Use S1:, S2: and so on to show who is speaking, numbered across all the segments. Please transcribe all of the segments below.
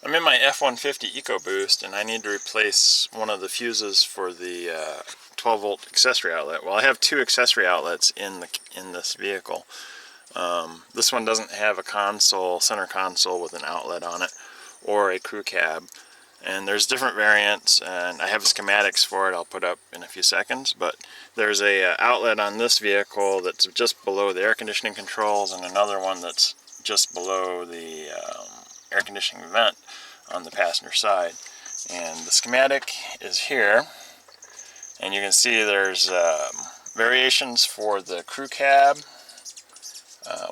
S1: I'm in my F-150 EcoBoost and I need to replace one of the fuses for the 12-volt accessory outlet. Well, I have two accessory outlets in this vehicle. This one doesn't have a console, center console with an outlet on it, or a crew cab. And there's different variants, and I have schematics for it I'll put up in a few seconds, but there's a outlet on this vehicle that's just below the air conditioning controls, and another one that's just below the air conditioning vent on the passenger side. And the schematic is here, and you can see there's variations for the crew cab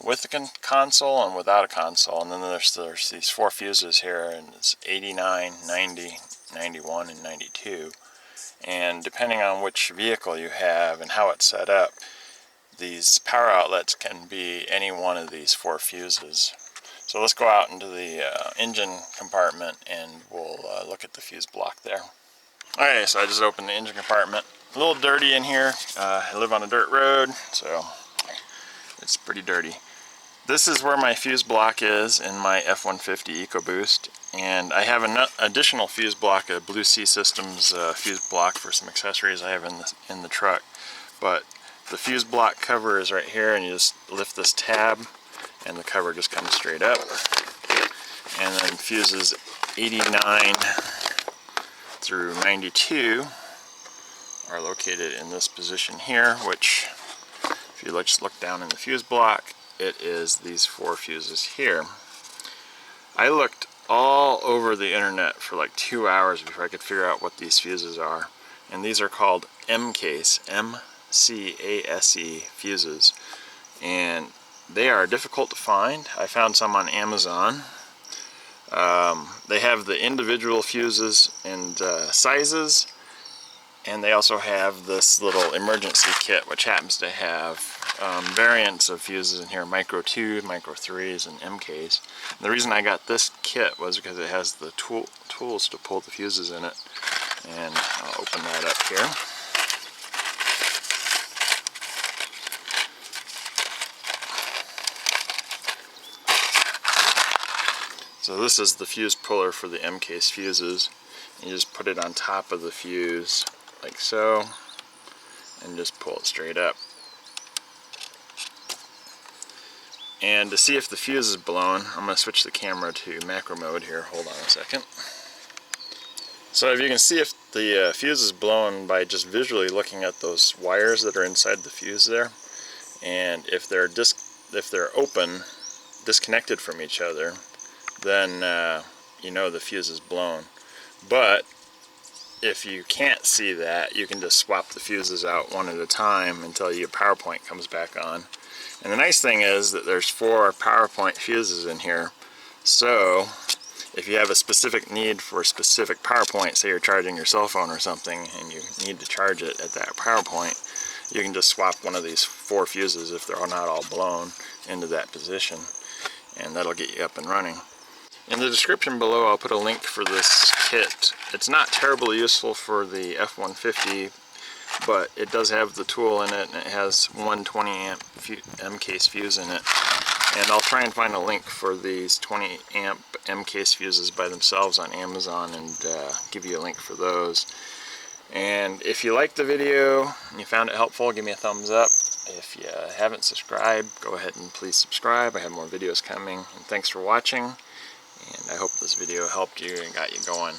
S1: with the console and without a console, and then there's these four fuses here, and it's 89, 90, 91, and 92. And depending on which vehicle you have and how it's set up, these power outlets can be any one of these four fuses. So let's go out into the engine compartment and we'll look at the fuse block there. Alright, so I just opened the engine compartment. A little dirty in here. I live on a dirt road, so it's pretty dirty. This is where my fuse block is in my F-150 EcoBoost, and I have an additional fuse block, a Blue Sea Systems fuse block for some accessories I have in the truck. But the fuse block cover is right here, and you just lift this tab and the cover just comes straight up. And then fuses 89 through 92 are located in this position here, which if you just look down in the fuse block, it is these four fuses here. I looked all over the internet for like 2 hours before I could figure out what these fuses are. And these are called MCASE, M-C-A-S-E fuses. And they are difficult to find. I found some on Amazon. They have the individual fuses and sizes. And they also have this little emergency kit, which happens to have variants of fuses in here, micro 2, micro 3s, and MCASE. And the reason I got this kit was because it has the tools to pull the fuses in it. And I'll open that up here. So this is the fuse puller for the MCASE fuses. You just put it on top of the fuse like so, and just pull it straight up. And to see if the fuse is blown, I'm going to switch the camera to macro mode here. Hold on a second. So if you can see if the fuse is blown by just visually looking at those wires that are inside the fuse there, and if they're open, disconnected from each other, then you know the fuse is blown. But if you can't see that, you can just swap the fuses out one at a time until your power point comes back on. And the nice thing is that there's four power point fuses in here, so if you have a specific need for a specific power point, say you're charging your cell phone or something and you need to charge it at that power point, you can just swap one of these four fuses, if they're not all blown, into that position, and that'll get you up and running. In the description below I'll put a link for this kit. It's not terribly useful for the F-150, but it does have the tool in it, and it has one 20 amp MCASE fuse in it. And I'll try and find a link for these 20 amp MCASE fuses by themselves on Amazon and give you a link for those. And if you liked the video and you found it helpful, give me a thumbs up. If you haven't subscribed, go ahead and please subscribe. I have more videos coming. And thanks for watching. And I hope this video helped you and got you going.